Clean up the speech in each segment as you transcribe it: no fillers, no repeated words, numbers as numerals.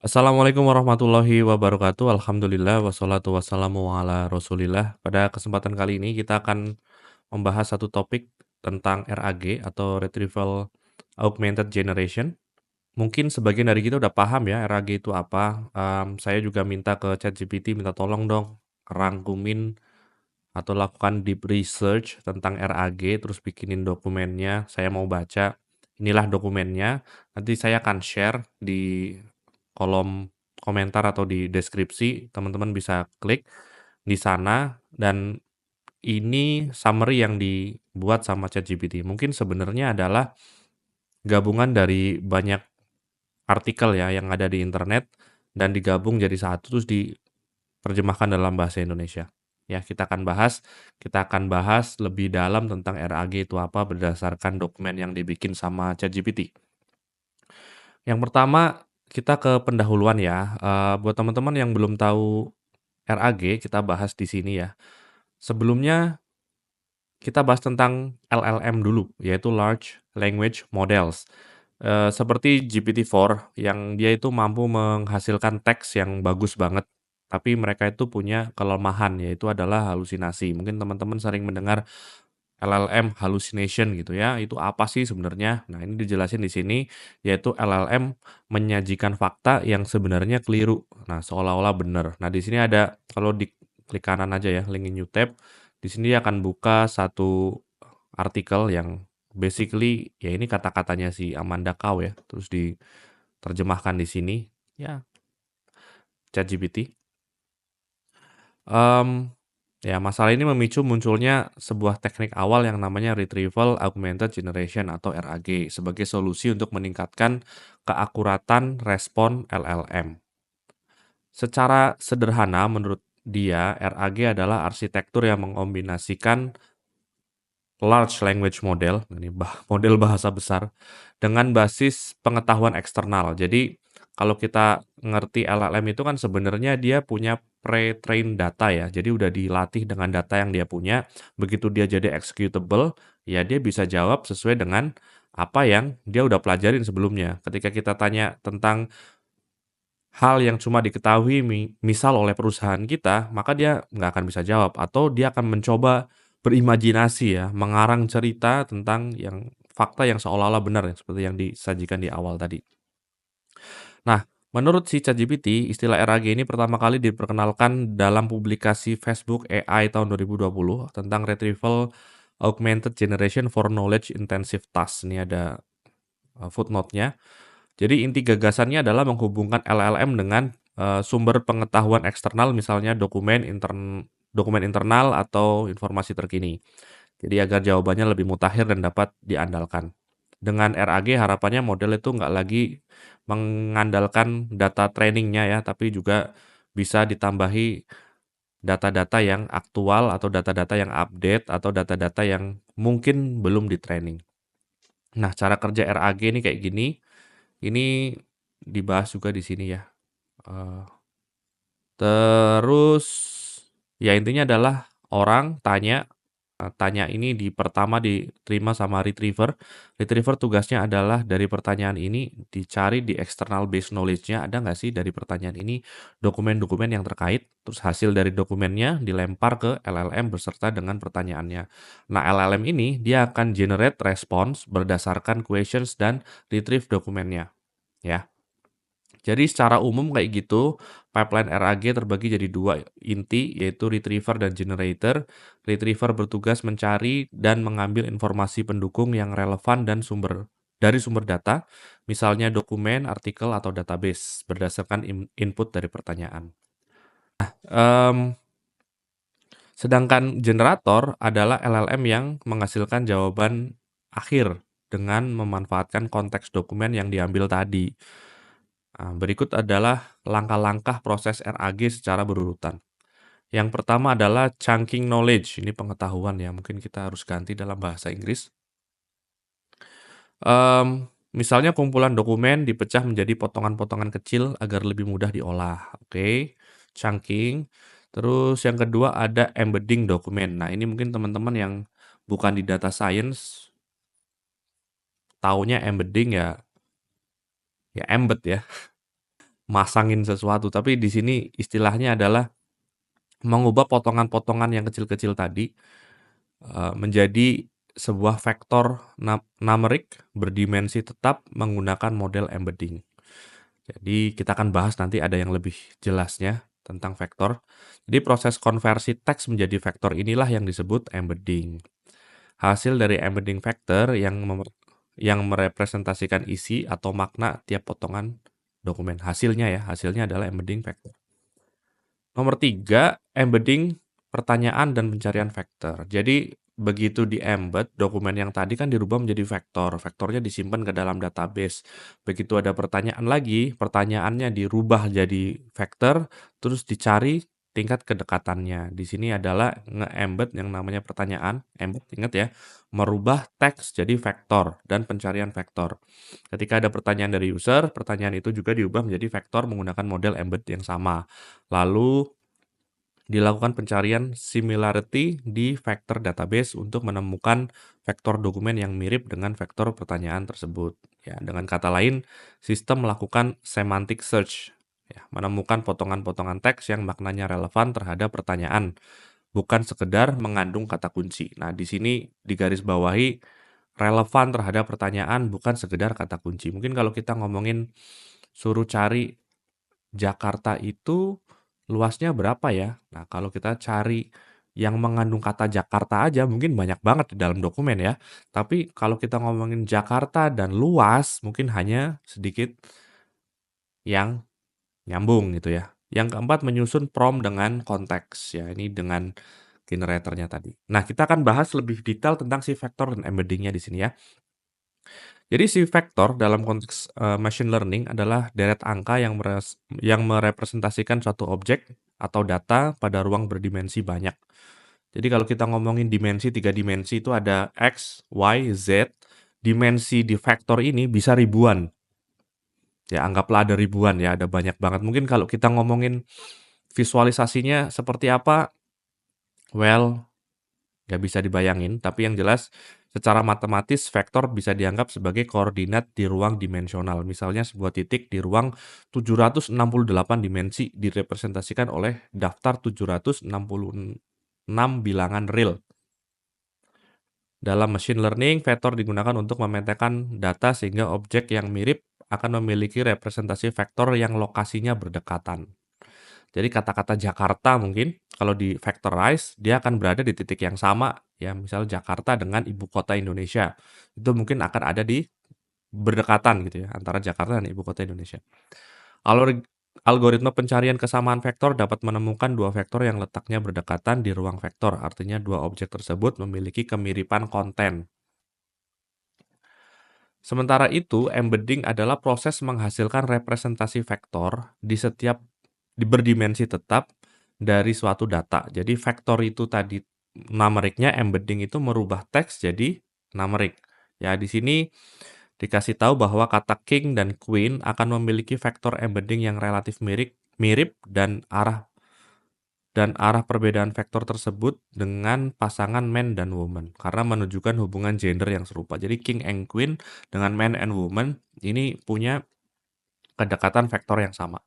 Assalamualaikum warahmatullahi wabarakatuh. Alhamdulillah wassalatu wassalamu ala Rasulillah. Pada kesempatan kali ini kita akan membahas satu topik tentang RAG atau Retrieval Augmented Generation. Mungkin sebagian dari kita udah paham ya RAG itu apa. Saya juga minta ke ChatGPT, minta tolong dong rangkumin atau lakukan deep research tentang RAG, terus bikinin dokumennya. Saya mau baca. Inilah dokumennya. Nanti saya akan share di kolom komentar atau di deskripsi, teman-teman bisa klik di sana dan ini summary yang dibuat sama ChatGPT. Mungkin sebenarnya adalah gabungan dari banyak artikel ya yang ada di internet dan digabung jadi satu terus diterjemahkan dalam bahasa Indonesia. Ya, kita akan bahas lebih dalam tentang RAG itu apa berdasarkan dokumen yang dibikin sama ChatGPT. Yang pertama, kita ke pendahuluan ya. Buat teman-teman yang belum tahu RAG, kita bahas di sini ya. Sebelumnya, kita bahas tentang LLM dulu, yaitu Large Language Models. Seperti GPT-4, yang dia itu mampu menghasilkan teks yang bagus banget, tapi mereka itu punya kelemahan, yaitu adalah halusinasi. Mungkin teman-teman sering mendengar LLM hallucination gitu ya, itu apa sih sebenarnya? Nah, ini dijelasin di sini, yaitu LLM menyajikan fakta yang sebenarnya keliru. Nah, seolah-olah benar. Nah, di sini ada, kalau klik kanan aja ya, link in new tab, di sini akan buka satu artikel yang basically, ya ini kata-katanya si Amanda Cow ya, terus diterjemahkan di sini, ya ChatGPT. Ya, masalah ini memicu munculnya sebuah teknik awal yang namanya Retrieval Augmented Generation atau RAG sebagai solusi untuk meningkatkan keakuratan respon LLM. Secara sederhana, menurut dia, RAG adalah arsitektur yang mengombinasikan large language model, ini model bahasa besar, dengan basis pengetahuan eksternal. Jadi, kalau kita ngerti LLM itu kan sebenarnya dia punya pre-trained data ya, jadi udah dilatih dengan data yang dia punya, begitu dia jadi executable, ya dia bisa jawab sesuai dengan apa yang dia udah pelajarin sebelumnya. Ketika kita tanya tentang hal yang cuma diketahui misal oleh perusahaan kita, maka dia nggak akan bisa jawab atau dia akan mencoba berimajinasi ya, mengarang cerita tentang yang fakta yang seolah-olah benar ya, seperti yang disajikan di awal tadi. Nah, menurut si ChatGPT, istilah RAG ini pertama kali diperkenalkan dalam publikasi Facebook AI tahun 2020 tentang Retrieval Augmented Generation for Knowledge Intensive Tasks. Ini ada footnote-nya. Jadi inti gagasannya adalah menghubungkan LLM dengan sumber pengetahuan eksternal, misalnya dokumen internal atau informasi terkini. Jadi agar jawabannya lebih mutakhir dan dapat diandalkan. Dengan RAG harapannya model itu nggak lagi mengandalkan data trainingnya ya, tapi juga bisa ditambahi data-data yang aktual atau data-data yang update atau data-data yang mungkin belum di-training. Nah, cara kerja RAG ini kayak gini. Ini dibahas juga di sini ya. Terus ya intinya adalah orang tanya ini pertama diterima sama retriever. Retriever tugasnya adalah dari pertanyaan ini dicari di external base knowledge-nya, ada nggak sih dari pertanyaan ini dokumen-dokumen yang terkait, terus hasil dari dokumennya dilempar ke LLM beserta dengan pertanyaannya. Nah, LLM ini dia akan generate response berdasarkan questions dan retrieve dokumennya, ya. Jadi secara umum kayak gitu, pipeline RAG terbagi jadi dua inti, yaitu retriever dan generator. Retriever bertugas mencari dan mengambil informasi pendukung yang relevan dan dari sumber data, misalnya dokumen, artikel, atau database, berdasarkan input dari pertanyaan. Em, Sedangkan generator adalah LLM yang menghasilkan jawaban akhir dengan memanfaatkan konteks dokumen yang diambil tadi. Nah, berikut adalah langkah-langkah proses RAG secara berurutan. Yang pertama adalah chunking knowledge, ini pengetahuan ya, mungkin kita harus ganti dalam bahasa Inggris. Misalnya kumpulan dokumen dipecah menjadi potongan-potongan kecil agar lebih mudah diolah. Oke, chunking. Terus yang kedua ada embedding dokumen. Nah, ini mungkin teman-teman yang bukan di data science, taunya embedding ya embed ya. masangin sesuatu, tapi di sini istilahnya adalah mengubah potongan-potongan yang kecil-kecil tadi, menjadi sebuah vektor numerik berdimensi tetap menggunakan model embedding. Jadi kita akan bahas nanti ada yang lebih jelasnya tentang vektor. Jadi proses konversi teks menjadi vektor inilah yang disebut embedding. Hasil dari embedding vector yang merepresentasikan isi atau makna tiap potongan dokumen. Hasilnya adalah embedding vector. Nomor 3, embedding pertanyaan dan pencarian vektor. Jadi begitu di-embed, dokumen yang tadi kan dirubah menjadi vektor. Vektornya disimpan ke dalam database. Begitu ada pertanyaan lagi, pertanyaannya dirubah jadi vektor, terus dicari tingkat kedekatannya. Di sini adalah nge-embed yang namanya pertanyaan. Embed, ingat ya, merubah teks jadi vektor dan pencarian vektor. Ketika ada pertanyaan dari user, pertanyaan itu juga diubah menjadi vektor menggunakan model embed yang sama. Lalu dilakukan pencarian similarity di vektor database untuk menemukan vektor dokumen yang mirip dengan vektor pertanyaan tersebut. Ya, dengan kata lain, sistem melakukan semantic search, ya, menemukan potongan-potongan teks yang maknanya relevan terhadap pertanyaan, bukan sekedar mengandung kata kunci. Nah, di sini digarisbawahi relevan terhadap pertanyaan, bukan sekedar kata kunci. Mungkin kalau kita ngomongin suruh cari Jakarta itu luasnya berapa ya? Nah, kalau kita cari yang mengandung kata Jakarta aja mungkin banyak banget di dalam dokumen ya. Tapi kalau kita ngomongin Jakarta dan luas, mungkin hanya sedikit yang nyambung gitu ya. Yang keempat, menyusun prompt dengan konteks ya. Ini dengan generatornya tadi. Nah, kita akan bahas lebih detail tentang si vektor dan embeddingnya di sini ya. Jadi si vektor dalam konteks machine learning adalah deret angka yang merepresentasikan suatu objek atau data pada ruang berdimensi banyak. Jadi kalau kita ngomongin dimensi, 3 dimensi itu ada X, Y, Z. Dimensi di vektor ini bisa ribuan. Ya, anggaplah ada ribuan ya, ada banyak banget. Mungkin kalau kita ngomongin visualisasinya seperti apa, well, nggak bisa dibayangin, tapi yang jelas secara matematis vektor bisa dianggap sebagai koordinat di ruang dimensional. Misalnya sebuah titik di ruang 768 dimensi direpresentasikan oleh daftar 766 bilangan real. Dalam machine learning, vektor digunakan untuk memetakan data sehingga objek yang mirip akan memiliki representasi vektor yang lokasinya berdekatan. Jadi kata-kata Jakarta mungkin kalau di vectorize dia akan berada di titik yang sama ya, misal Jakarta dengan ibu kota Indonesia. Itu mungkin akan ada di berdekatan gitu ya antara Jakarta dan ibu kota Indonesia. Algoritma pencarian kesamaan vektor dapat menemukan dua vektor yang letaknya berdekatan di ruang vektor. Artinya dua objek tersebut memiliki kemiripan konten. Sementara itu, embedding adalah proses menghasilkan representasi vektor di berdimensi tetap dari suatu data. Jadi vektor itu tadi numeriknya, embedding itu merubah teks jadi numerik. Ya, di sini dikasih tahu bahwa kata king dan queen akan memiliki vektor embedding yang relatif mirip dan arah perbedaan vektor tersebut dengan pasangan man dan woman karena menunjukkan hubungan gender yang serupa. Jadi king and queen dengan man and woman ini punya kedekatan vektor yang sama.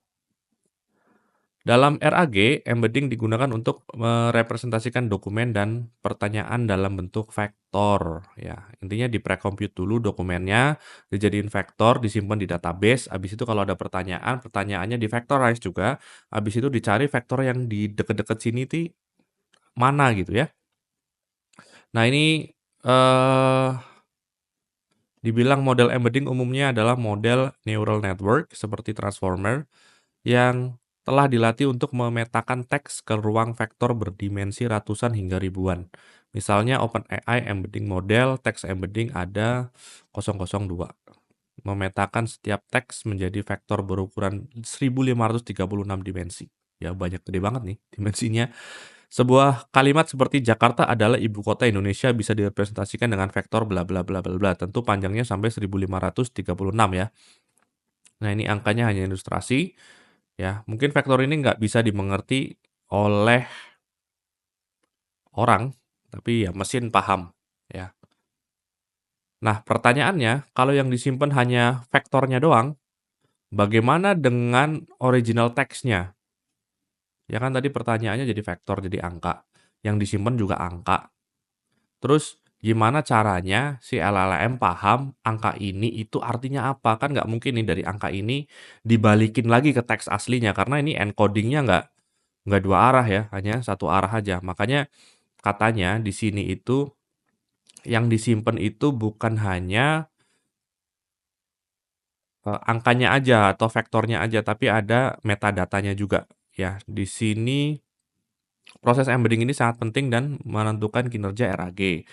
Dalam RAG, embedding digunakan untuk merepresentasikan dokumen dan pertanyaan dalam bentuk vektor. Ya, intinya di pre-compute dulu dokumennya, dijadiin vektor, disimpan di database. Habis itu kalau ada pertanyaan, pertanyaannya di vectorize juga. Habis itu dicari vektor yang di deket-deket sini mana gitu ya. Nah ini dibilang model embedding umumnya adalah model neural network seperti transformer yang telah dilatih untuk memetakan teks ke ruang vektor berdimensi ratusan hingga ribuan. Misalnya OpenAI embedding model, text embedding ada 002. Memetakan setiap teks menjadi vektor berukuran 1536 dimensi. Ya banyak, gede banget nih dimensinya. Sebuah kalimat seperti Jakarta adalah ibu kota Indonesia bisa direpresentasikan dengan vektor bla bla bla bla bla. Tentu panjangnya sampai 1536 ya. Nah ini angkanya hanya ilustrasi. Ya, mungkin vektor ini nggak bisa dimengerti oleh orang, tapi ya mesin paham, ya. Nah, pertanyaannya, kalau yang disimpan hanya vektornya doang, Bagaimana dengan original text-nya? Ya kan tadi pertanyaannya jadi vektor, jadi angka. Yang disimpan juga angka. Terus gimana caranya si LLM paham angka ini itu artinya apa? Kan nggak mungkin nih dari angka ini dibalikin lagi ke teks aslinya karena ini encodingnya nggak dua arah ya, hanya satu arah aja. Makanya katanya di sini itu yang disimpan itu bukan hanya angkanya aja atau vektornya aja, tapi ada metadatanya juga. Ya, di sini proses embedding ini sangat penting dan menentukan kinerja RAG.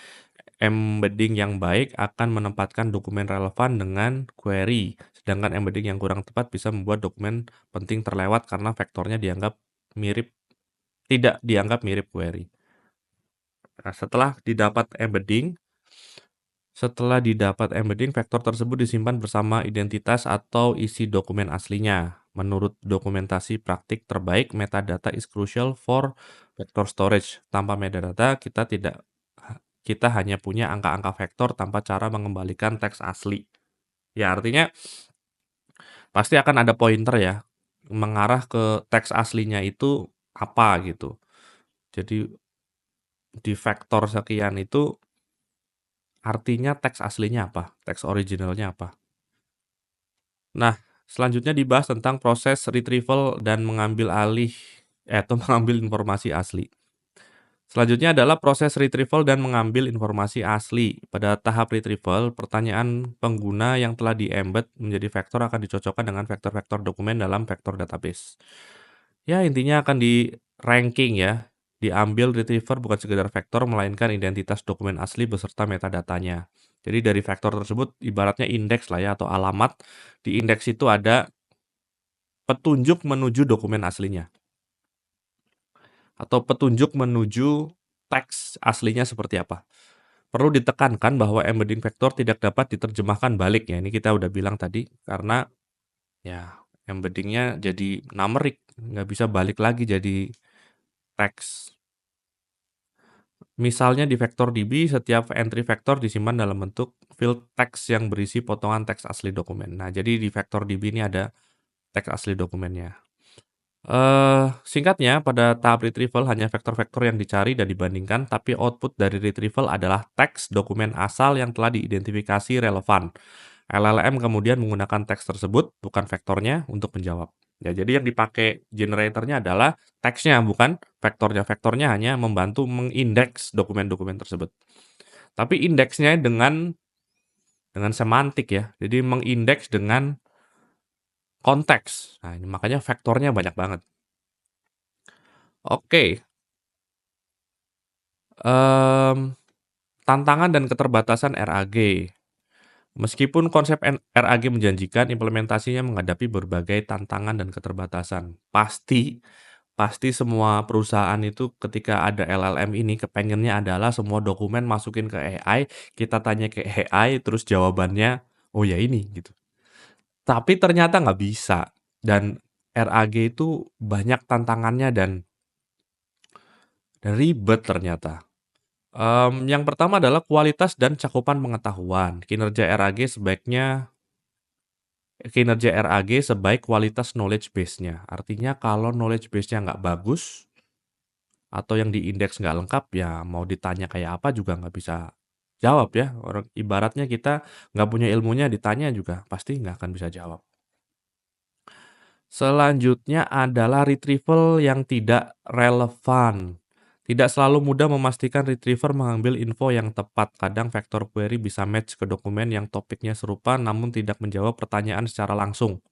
Embedding yang baik akan menempatkan dokumen relevan dengan query, sedangkan embedding yang kurang tepat bisa membuat dokumen penting terlewat karena vektornya tidak dianggap mirip query. Nah, setelah didapat embedding, vektor tersebut disimpan bersama identitas atau isi dokumen aslinya. Menurut dokumentasi praktik terbaik, metadata is crucial for vector storage. Tanpa metadata, kita hanya punya angka-angka vektor tanpa cara mengembalikan teks asli. Ya, artinya pasti akan ada pointer ya, mengarah ke teks aslinya itu apa gitu. Jadi di vektor sekian itu artinya teks aslinya apa, teks originalnya apa. Nah, selanjutnya dibahas tentang proses retrieval dan mengambil informasi asli. Selanjutnya adalah proses retrieval dan mengambil informasi asli. Pada tahap retrieval, pertanyaan pengguna yang telah di-embed menjadi vektor akan dicocokkan dengan vektor-vektor dokumen dalam vektor database. Ya, intinya akan di-ranking ya. Diambil retriever bukan sekedar vektor, melainkan identitas dokumen asli beserta metadatanya. Jadi dari vektor tersebut ibaratnya indeks lah ya, atau alamat. Di indeks itu ada petunjuk menuju dokumen aslinya. Atau petunjuk menuju teks aslinya seperti apa. Perlu ditekankan bahwa embedding vektor tidak dapat diterjemahkan balik ya, ini kita udah bilang tadi, karena ya embeddingnya jadi numerik, nggak bisa balik lagi jadi teks. Misalnya di vektor DB, setiap entry vektor disimpan dalam bentuk field text yang berisi potongan teks asli dokumen. Nah, jadi di vektor DB ini ada teks asli dokumennya. Singkatnya, pada tahap retrieval hanya vektor-vektor yang dicari dan dibandingkan, tapi output dari retrieval adalah teks dokumen asal yang telah diidentifikasi relevan. LLM kemudian menggunakan teks tersebut, bukan vektornya, untuk menjawab. Ya, jadi yang dipakai generatornya adalah teksnya, bukan vektornya. Vektornya hanya membantu mengindeks dokumen-dokumen tersebut. Tapi indeksnya dengan semantik ya. Jadi mengindeks dengan konteks. Nah, ini makanya vektornya banyak banget. Oke. Tantangan dan keterbatasan RAG. Meskipun konsep RAG menjanjikan, implementasinya menghadapi berbagai tantangan dan keterbatasan. Pasti semua perusahaan itu ketika ada LLM ini kepengennya adalah semua dokumen masukin ke AI, kita tanya ke AI, terus jawabannya, oh ya ini gitu. Tapi ternyata nggak bisa. Dan RAG itu banyak tantangannya dan ribet ternyata. Yang pertama adalah kualitas dan cakupan pengetahuan. Kinerja RAG sebaik kualitas knowledge base-nya. Artinya kalau knowledge base-nya nggak bagus, atau yang diindeks nggak lengkap, ya mau ditanya kayak apa juga nggak bisa jawab ya. Orang ibaratnya kita nggak punya ilmunya ditanya juga pasti nggak akan bisa jawab. Selanjutnya adalah retrieval yang tidak relevan. Tidak selalu mudah memastikan retriever mengambil info yang tepat. Kadang vektor query bisa match ke dokumen yang topiknya serupa namun tidak menjawab pertanyaan secara langsung.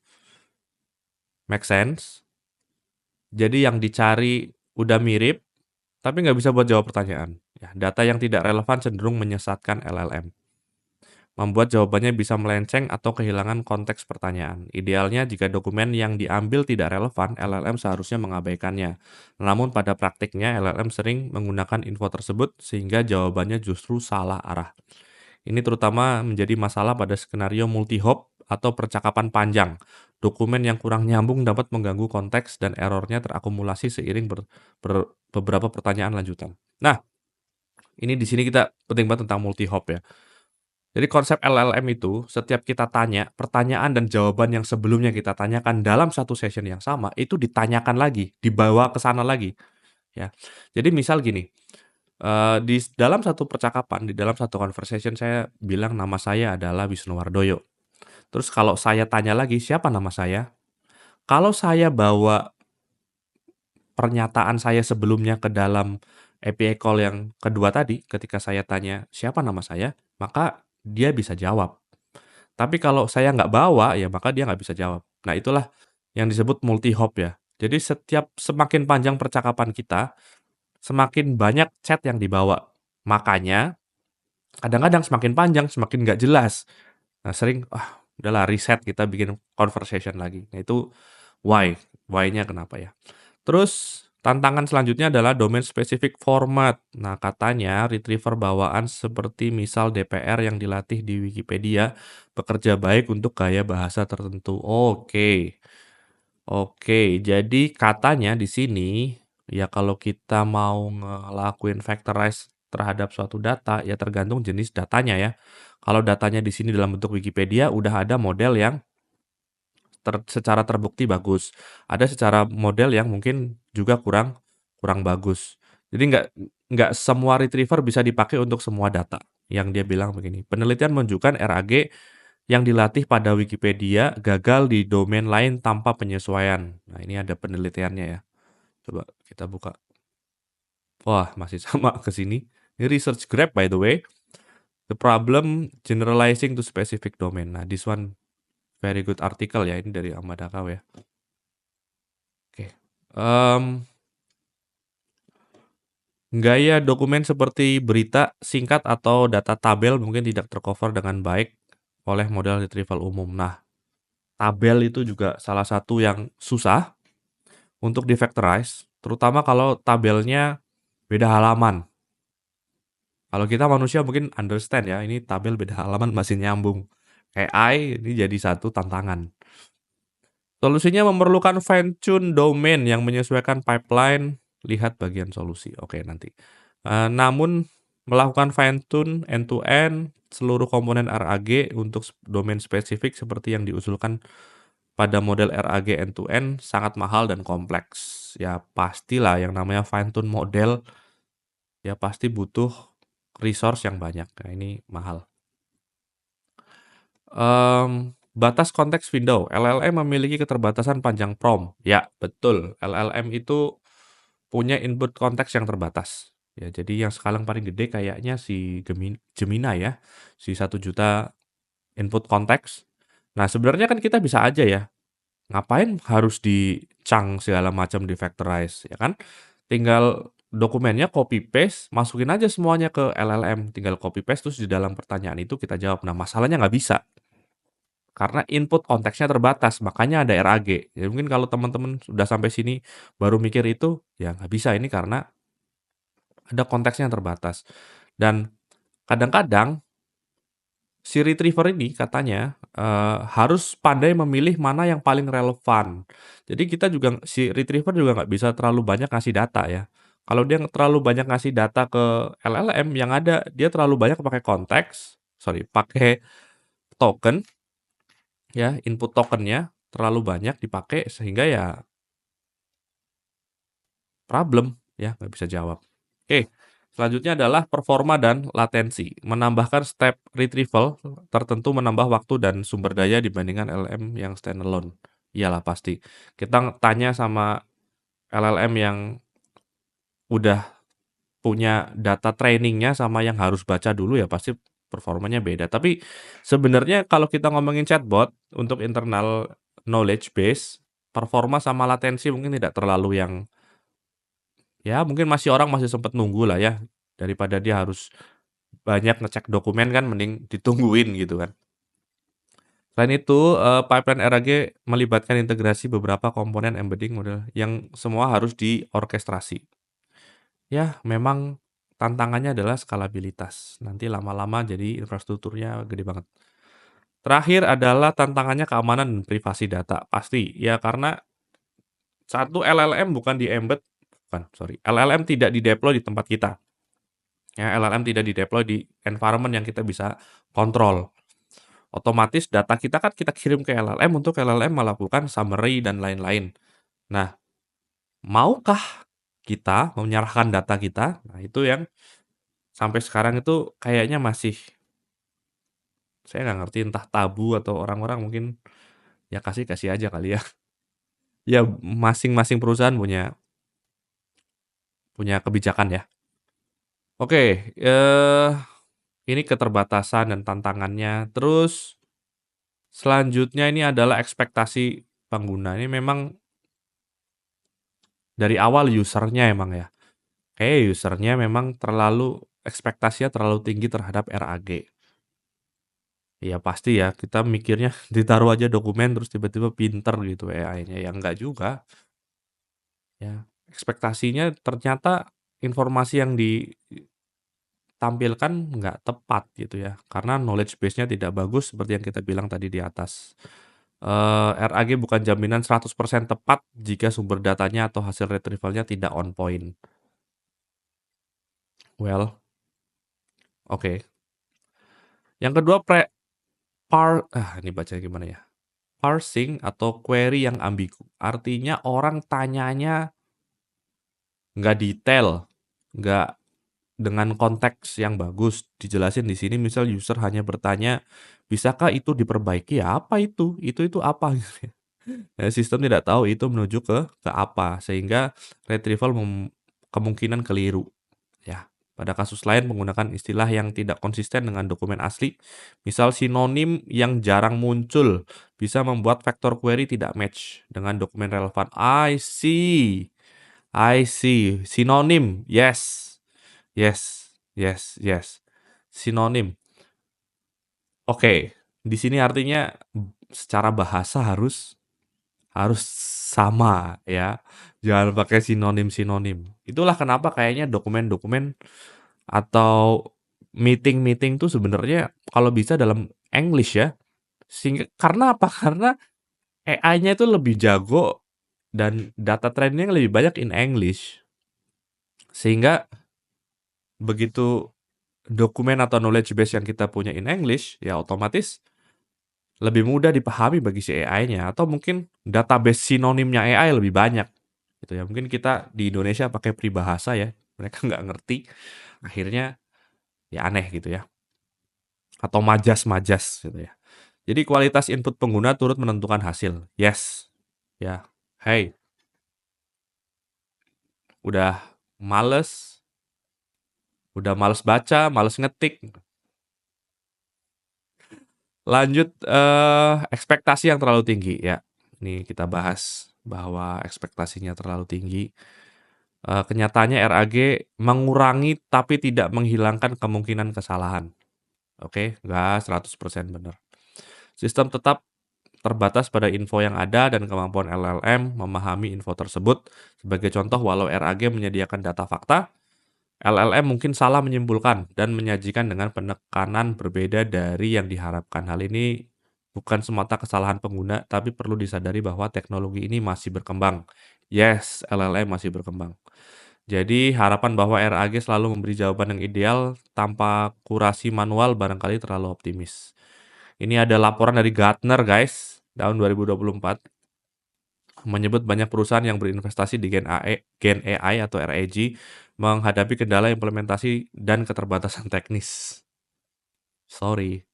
Make sense? Jadi yang dicari udah mirip, tapi nggak bisa buat jawab pertanyaan. Ya, data yang tidak relevan cenderung menyesatkan LLM. Membuat jawabannya bisa melenceng atau kehilangan konteks pertanyaan. Idealnya jika dokumen yang diambil tidak relevan, LLM seharusnya mengabaikannya. Namun pada praktiknya LLM sering menggunakan info tersebut sehingga jawabannya justru salah arah. Ini terutama menjadi masalah pada skenario multi-hop atau percakapan panjang. Dokumen yang kurang nyambung dapat mengganggu konteks dan errornya terakumulasi seiring beberapa pertanyaan lanjutan. Nah, ini di sini kita penting banget tentang multi-hop ya. Jadi konsep LLM itu setiap kita tanya, pertanyaan dan jawaban yang sebelumnya kita tanyakan dalam satu session yang sama, itu ditanyakan lagi, dibawa ke sana lagi, ya. Jadi misal gini, dalam satu percakapan, di dalam satu conversation saya bilang nama saya adalah Wisnuwardoyo. Terus kalau saya tanya lagi, "Siapa nama saya?" Kalau saya bawa pernyataan saya sebelumnya ke dalam API call yang kedua tadi, ketika saya tanya, "Siapa nama saya?" Maka dia bisa jawab. Tapi kalau saya nggak bawa, ya maka dia nggak bisa jawab. Nah, itulah yang disebut multi hop ya. Jadi semakin panjang percakapan kita, semakin banyak chat yang dibawa. Makanya kadang-kadang semakin panjang, semakin nggak jelas. Nah, sering, udahlah reset, kita bikin conversation lagi. Nah, itu why, why-nya kenapa ya. Terus tantangan selanjutnya adalah domain specific format. Nah, katanya retriever bawaan seperti misal DPR yang dilatih di Wikipedia bekerja baik untuk gaya bahasa tertentu. Oke. Oke, jadi katanya di sini ya kalau kita mau ngelakuin factorize terhadap suatu data ya tergantung jenis datanya ya. Kalau datanya di sini dalam bentuk Wikipedia udah ada model yang secara terbukti bagus. Ada secara model yang mungkin juga kurang kurang bagus. Jadi nggak semua retriever bisa dipakai untuk semua data. Yang dia bilang begini, penelitian menunjukkan RAG yang dilatih pada Wikipedia gagal di domain lain tanpa penyesuaian. Nah, ini ada penelitiannya ya. Coba kita buka. Wah, masih sama ke sini. Ini research grab by the way. The problem generalizing to specific domain. Nah, this one very good article ya, ini dari Ahmad Dakaw ya. Oke. Gaya dokumen seperti berita singkat atau data tabel mungkin tidak tercover dengan baik oleh model retrieval umum. Nah, tabel itu juga salah satu yang susah untuk di-factorize, terutama kalau tabelnya beda halaman. Kalau kita manusia mungkin understand ya, ini tabel beda halaman masih nyambung. AI ini jadi satu tantangan. Solusinya memerlukan fine tune domain yang menyesuaikan pipeline, lihat bagian solusi. Oke, nanti. Namun melakukan fine tune end to end seluruh komponen RAG untuk domain spesifik seperti yang diusulkan pada model RAG end to end sangat mahal dan kompleks. Ya pastilah yang namanya fine tune model ya pasti butuh resource yang banyak. Nah, ini mahal. Batas konteks window. LLM memiliki keterbatasan panjang prompt. Ya, betul. LLM itu punya input konteks yang terbatas. Ya, jadi yang sekarang paling gede kayaknya si Gemini ya. Si 1 juta input konteks. Nah, sebenarnya kan kita bisa aja ya. Ngapain harus di-chunk segala macam di factorize, ya kan? Tinggal dokumennya copy paste, masukin aja semuanya ke LLM. Tinggal copy paste terus di dalam pertanyaan itu kita jawab. Nah, masalahnya nggak bisa. Karena input konteksnya terbatas, makanya ada RAG. Ya mungkin kalau teman-teman sudah sampai sini baru mikir itu, ya nggak bisa ini karena ada konteksnya yang terbatas. Dan kadang-kadang si retriever ini katanya harus pandai memilih mana yang paling relevan. Jadi si retriever juga nggak bisa terlalu banyak ngasih data ya. Kalau dia terlalu banyak ngasih data ke LLM, yang ada dia terlalu banyak pakai pakai token ya, input tokennya terlalu banyak dipakai sehingga ya problem ya, nggak bisa jawab. Oke, selanjutnya adalah performa dan latensi. Menambahkan step retrieval tertentu menambah waktu dan sumber daya dibandingkan LLM yang standalone. Iyalah pasti. Kita tanya sama LLM yang udah punya data trainingnya sama yang harus baca dulu ya pasti performanya beda. Tapi sebenarnya kalau kita ngomongin chatbot untuk internal knowledge base, performa sama latensi mungkin tidak terlalu yang ya mungkin orang masih sempat nunggu lah ya, daripada dia harus banyak ngecek dokumen kan mending ditungguin gitu kan. Selain itu, pipeline RAG melibatkan integrasi beberapa komponen embedding model yang semua harus diorkestrasi. Ya memang tantangannya adalah skalabilitas, nanti lama-lama jadi infrastrukturnya gede banget. Terakhir adalah tantangannya keamanan dan privasi data, pasti ya karena satu LLM bukan di-embed bukan, sorry, LLM tidak di-deploy di tempat kita. Ya, LLM tidak di-deploy di environment yang kita bisa kontrol. Otomatis data kita kan kita kirim ke LLM untuk LLM melakukan summary dan lain-lain. Nah, maukah kita menyerahkan data kita? Nah, itu yang sampai sekarang itu kayaknya masih saya nggak ngerti entah tabu atau orang-orang mungkin ya kasih-kasih aja kali ya. Ya masing-masing perusahaan punya punya kebijakan ya. Oke, ini keterbatasan dan tantangannya. Terus selanjutnya ini adalah ekspektasi pengguna. Ini memang dari awal user-nya emang ya. Kayak user-nya memang ekspektasinya terlalu tinggi terhadap RAG. Ya pasti ya, kita mikirnya ditaruh aja dokumen terus tiba-tiba pinter gitu AI-nya. Ya enggak juga. Ya, ekspektasinya ternyata informasi yang ditampilkan nggak tepat gitu ya. Karena knowledge base-nya tidak bagus seperti yang kita bilang tadi di atas. RAG bukan jaminan 100% tepat jika sumber datanya atau hasil retrieval-nya tidak on point. Well, oke. Yang kedua ini bacanya gimana ya? Parsing atau query yang ambigu. Artinya orang tanyanya nggak detail, nggak dengan konteks yang bagus. Dijelasin di sini misal user hanya bertanya, "Bisakah itu diperbaiki?" Ya apa itu? Itu apa? Ya, sistem tidak tahu itu menuju ke apa, sehingga retrieval kemungkinan keliru. Ya, pada kasus lain menggunakan istilah yang tidak konsisten dengan dokumen asli, misal sinonim yang jarang muncul, bisa membuat vektor query tidak match dengan dokumen relevan. I see. Sinonim, yes, yes, yes, yes. Sinonim. Oke, di sini artinya secara bahasa harus sama ya. Jangan pakai sinonim-sinonim. Itulah kenapa kayaknya dokumen-dokumen atau meeting-meeting tuh sebenarnya kalau bisa dalam English ya. Karena apa? Karena AI-nya itu lebih jago dan data training lebih banyak in English. Sehingga begitu dokumen atau knowledge base yang kita punya in English, ya otomatis lebih mudah dipahami bagi si AI-nya atau mungkin database sinonimnya AI lebih banyak gitu ya. Mungkin kita di Indonesia pakai peribahasa ya, mereka nggak ngerti, akhirnya ya aneh gitu ya. Atau majas-majas gitu ya. Jadi kualitas input pengguna turut menentukan hasil. Yes. Ya. Hey, udah males, udah males baca, males ngetik. Lanjut ekspektasi yang terlalu tinggi ya. Ini kita bahas bahwa ekspektasinya terlalu tinggi. Kenyataannya RAG mengurangi tapi tidak menghilangkan kemungkinan kesalahan. Oke, nggak 100% benar. Sistem tetap terbatas pada info yang ada dan kemampuan LLM memahami info tersebut. Sebagai contoh, walau RAG menyediakan data fakta, LLM mungkin salah menyimpulkan dan menyajikan dengan penekanan berbeda dari yang diharapkan. Hal ini bukan semata kesalahan pengguna, tapi perlu disadari bahwa teknologi ini masih berkembang. Yes, LLM masih berkembang. Jadi harapan bahwa RAG selalu memberi jawaban yang ideal tanpa kurasi manual barangkali terlalu optimis. Ini ada laporan dari Gartner guys, tahun 2024, menyebut banyak perusahaan yang berinvestasi di Gen AI atau RAG menghadapi kendala implementasi dan keterbatasan teknis. Sorry.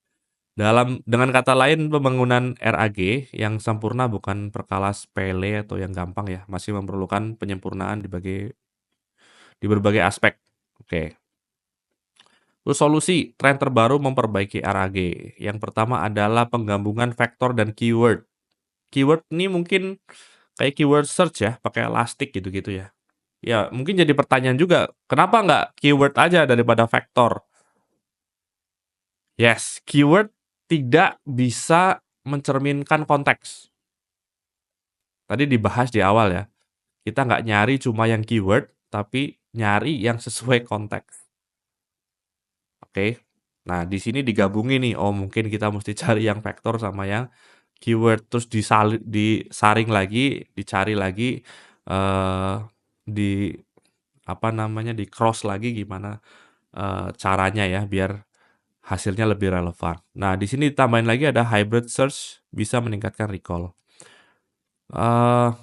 Dengan kata lain, pembangunan RAG yang sempurna bukan perkara sepele atau yang gampang ya, masih memerlukan penyempurnaan di berbagai aspek. Oke. Terus solusi, tren terbaru memperbaiki RAG. Yang pertama adalah penggabungan vektor dan keyword. Keyword ini mungkin kayak keyword search ya, pakai Elastic gitu-gitu ya. Ya, mungkin jadi pertanyaan juga, kenapa nggak keyword aja daripada vektor? Yes, keyword tidak bisa mencerminkan konteks. Tadi dibahas di awal ya, kita nggak nyari cuma yang keyword, tapi nyari yang sesuai konteks. Oke. Nah, di sini digabungin nih, oh mungkin kita mesti cari yang vektor sama yang keyword, terus disaring lagi, dicari lagi, di apa namanya, di cross lagi gimana caranya ya biar hasilnya lebih relevan. Nah, di sini ditambahin lagi ada hybrid search bisa meningkatkan recall. Eee,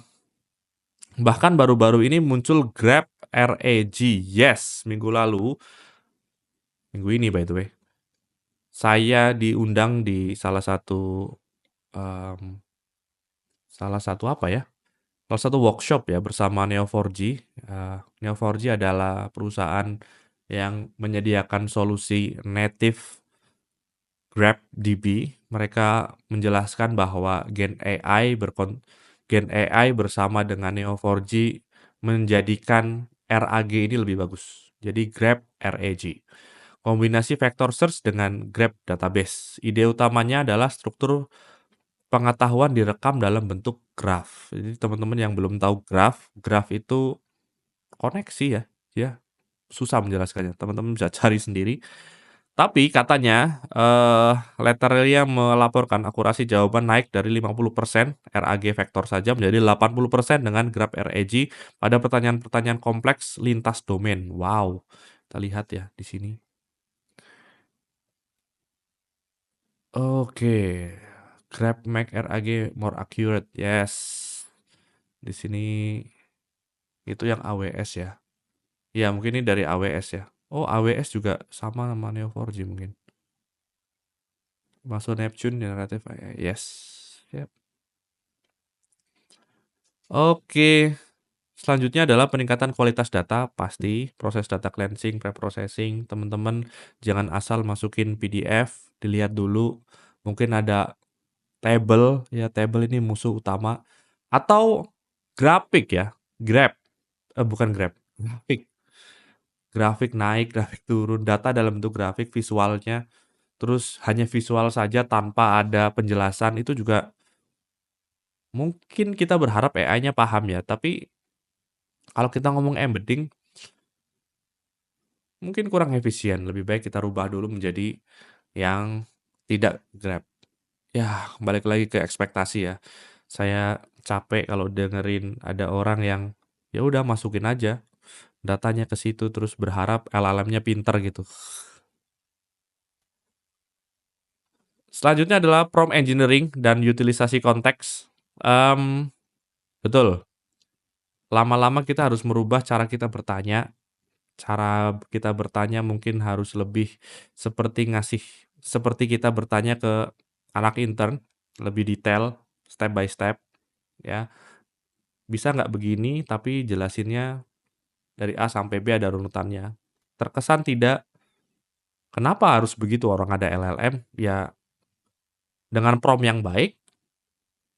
bahkan baru-baru ini muncul Grab RAG. Yes, minggu ini by the way, saya diundang di mmm, salah satu apa ya, salah satu workshop ya bersama Neo4j. Neo4j adalah perusahaan yang menyediakan solusi native GrabDB. Mereka menjelaskan bahwa Gen AI bersama dengan Neo4j menjadikan RAG ini lebih bagus. Jadi Grab RAG. Kombinasi vector search dengan Grab database. Ide utamanya adalah struktur pengetahuan direkam dalam bentuk graf. Jadi teman-teman yang belum tahu graf itu koneksi ya. Ya, susah menjelaskannya. Teman-teman bisa cari sendiri. Tapi katanya, Letterelia melaporkan akurasi jawaban naik dari 50% RAG vektor saja menjadi 80% dengan Grab RAG pada pertanyaan-pertanyaan kompleks lintas domain. Wow, kita lihat ya di sini. Oke, Grab make RAG more accurate. Yes. Di sini itu yang AWS ya. Ya, mungkin ini dari AWS ya. Oh, AWS juga sama sama Neo4j mungkin. Masuk Neptune Generative AI. Yes. Yap. Oke. Selanjutnya adalah peningkatan kualitas data, pasti proses data cleansing, preprocessing. Teman-teman jangan asal masukin PDF, dilihat dulu. Mungkin ada table, ya table ini musuh utama. Atau grafik ya, bukan grab, grafik. Grafik naik, grafik turun, data dalam bentuk grafik, visualnya. Terus hanya visual saja tanpa ada penjelasan, itu juga mungkin kita berharap AI-nya paham ya, tapi kalau kita ngomong embedding, mungkin kurang efisien, lebih baik kita rubah dulu menjadi yang tidak Grab. Ya, balik lagi ke ekspektasi ya. Saya capek kalau dengerin ada orang yang ya udah masukin aja datanya ke situ terus berharap LLM-nya pinter gitu. Selanjutnya adalah prompt engineering dan utilisasi konteks. Mmm, betul, lama-lama kita harus merubah cara kita bertanya. Cara kita bertanya mungkin harus lebih seperti kita bertanya ke anak intern, lebih detail, step by step, ya. Bisa nggak begini, tapi jelasinnya dari A sampai B ada runutannya. Terkesan tidak, kenapa harus begitu orang ada LLM? Ya, dengan prompt yang baik,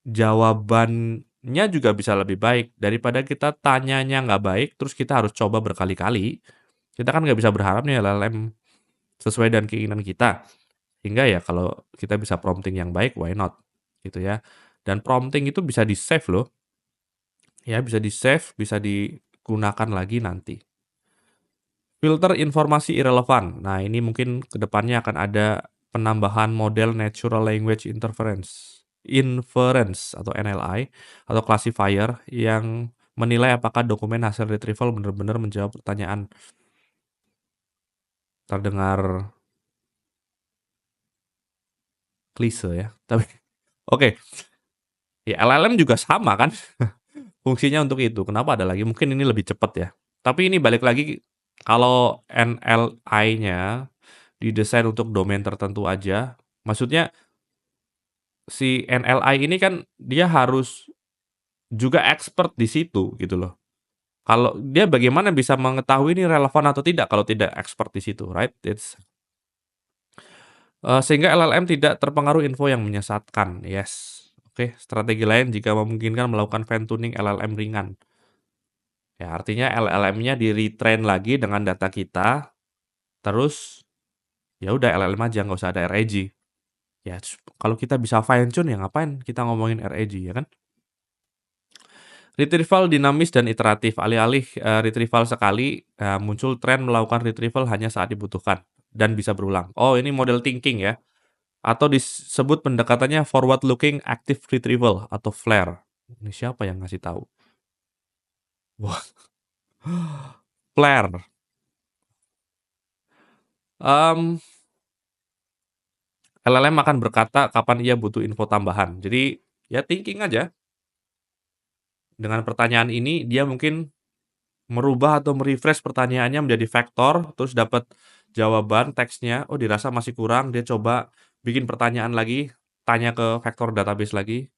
jawabannya juga bisa lebih baik. Daripada kita tanyanya nggak baik, terus kita harus coba berkali-kali, kita kan nggak bisa berharap nih LLM sesuai dengan keinginan kita. Sehingga ya kalau kita bisa prompting yang baik, why not? Gitu ya. Dan prompting itu bisa di-save loh. Ya, bisa di-save, bisa digunakan lagi nanti. Filter informasi irrelevan. Nah, ini mungkin ke depannya akan ada penambahan model natural language inference atau NLI atau classifier yang menilai apakah dokumen hasil retrieval benar-benar menjawab pertanyaan. Terdengar klise ya. Tapi oke, ya LLM juga sama kan fungsinya untuk itu. Kenapa ada lagi? Mungkin ini lebih cepat ya. Tapi ini balik lagi kalau NLI-nya didesain untuk domain tertentu aja, maksudnya si NLI ini kan dia harus juga expert di situ gitu loh. Kalau dia bagaimana bisa mengetahui ini relevan atau tidak kalau tidak expert di situ, right? Sehingga LLM tidak terpengaruh info yang menyesatkan. Yes. Oke, strategi lain jika memungkinkan melakukan fine tuning LLM ringan. Ya, artinya LLM-nya di-retrain lagi dengan data kita, terus ya udah LLM aja nggak usah ada RAG. Ya, kalau kita bisa fine tune ya ngapain kita ngomongin RAG ya kan? Retrieval dinamis dan iteratif. Alih-alih retrieval sekali, muncul tren melakukan retrieval hanya saat dibutuhkan dan bisa berulang. Oh, ini model thinking ya, atau disebut pendekatannya forward looking active retrieval atau FLAIR. Ini siapa yang ngasih tahu? Wah, FLAIR. Mmm, LLM akan berkata kapan ia butuh info tambahan. Jadi, ya thinking aja, dengan pertanyaan ini dia mungkin merubah atau pertanyaannya menjadi vektor, terus dapat jawaban teksnya, oh dirasa masih kurang, dia coba bikin pertanyaan lagi, tanya ke vektor database lagi,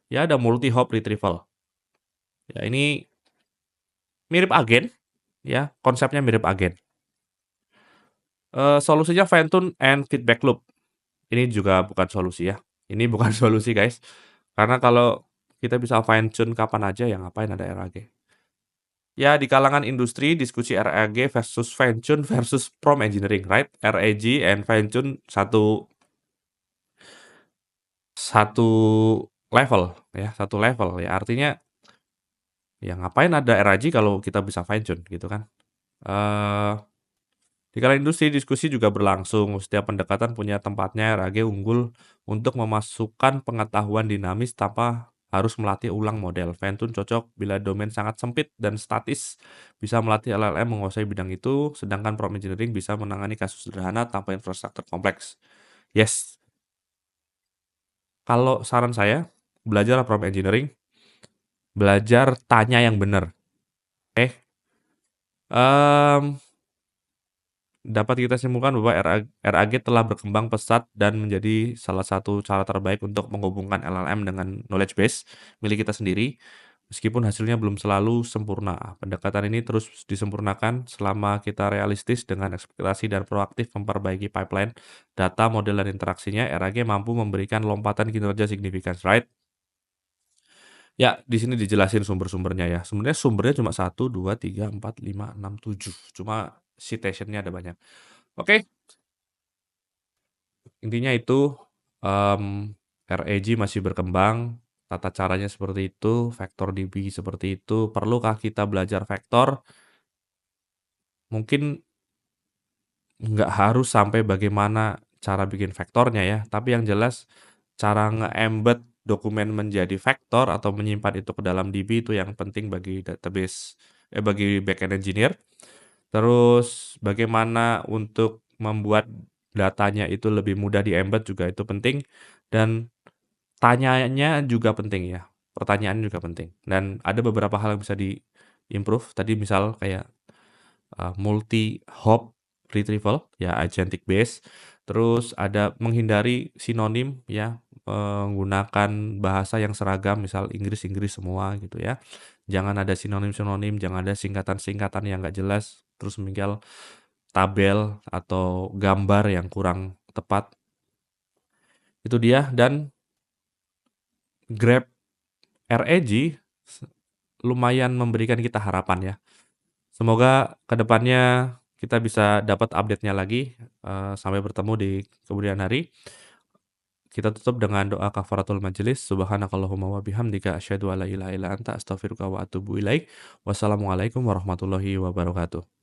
ya ada multi hop retrieval. Ya ini mirip agen, ya konsepnya mirip agen. Solusinya fine tune and feedback loop. Ini juga bukan solusi ya, ini bukan solusi guys, karena kalau kita bisa fine tune kapan aja ya ngapain ada RAG. Ya di kalangan industri diskusi RAG versus fine tune versus prompt engineering, right? RAG and fine tune satu satu level ya, satu level ya. Artinya ya ngapain ada RAG kalau kita bisa fine tune gitu kan. Eee, di kalangan industri diskusi juga berlangsung, setiap pendekatan punya tempatnya. RAG unggul untuk memasukkan pengetahuan dinamis tanpa harus melatih ulang model. Fine tune cocok bila domain sangat sempit dan statis, bisa melatih LLM menguasai bidang itu, sedangkan prompt engineering bisa menangani kasus sederhana tanpa infrastruktur kompleks. Yes, kalau saran saya, belajar prompt engineering, belajar tanya yang benar, oke? Mmm, dapat kita simpulkan bahwa RAG telah berkembang pesat dan menjadi salah satu cara terbaik untuk menghubungkan LLM dengan knowledge base milik kita sendiri, meskipun hasilnya belum selalu sempurna. Pendekatan ini terus disempurnakan selama kita realistis dengan ekspektasi dan proaktif memperbaiki pipeline, data, model, dan interaksinya. RAG mampu memberikan lompatan kinerja signifikan, right? Ya, di sini dijelasin sumber-sumbernya ya. Sebenarnya sumbernya cuma 1, 2, 3, 4, 5, 6, 7. Cuma citation-nya ada banyak. Oke, intinya itu, RAG masih berkembang, tata caranya seperti itu, vektor DB seperti itu. Perlukah kita belajar vektor? Mungkin nggak harus sampai bagaimana cara bikin vektornya ya, tapi yang jelas cara nge-embed dokumen menjadi vektor atau menyimpan itu ke dalam DB itu yang penting bagi bagi backend engineer. Terus bagaimana untuk membuat datanya itu lebih mudah di-embed juga itu penting, dan tanyanya juga penting ya, pertanyaan juga penting. Dan ada beberapa hal yang bisa di-improve, tadi misal kayak multi hop retrieval, ya agentic base. Terus ada menghindari sinonim ya, menggunakan bahasa yang seragam, misal Inggris-Inggris semua gitu ya. Jangan ada sinonim-sinonim, jangan ada singkatan-singkatan yang nggak jelas, terus misal tabel atau gambar yang kurang tepat. Itu dia, dan Grab RAG lumayan memberikan kita harapan ya. Semoga kedepannya kita bisa dapat update-nya lagi, sampai bertemu di kemudian hari. Kita tutup dengan doa kafaratul majelis. Subhanakallahumma wa bihamdika asyhadu alla ilaha illa anta astaghfiruka wa atubu ilaik. Wassalamualaikum warahmatullahi wabarakatuh.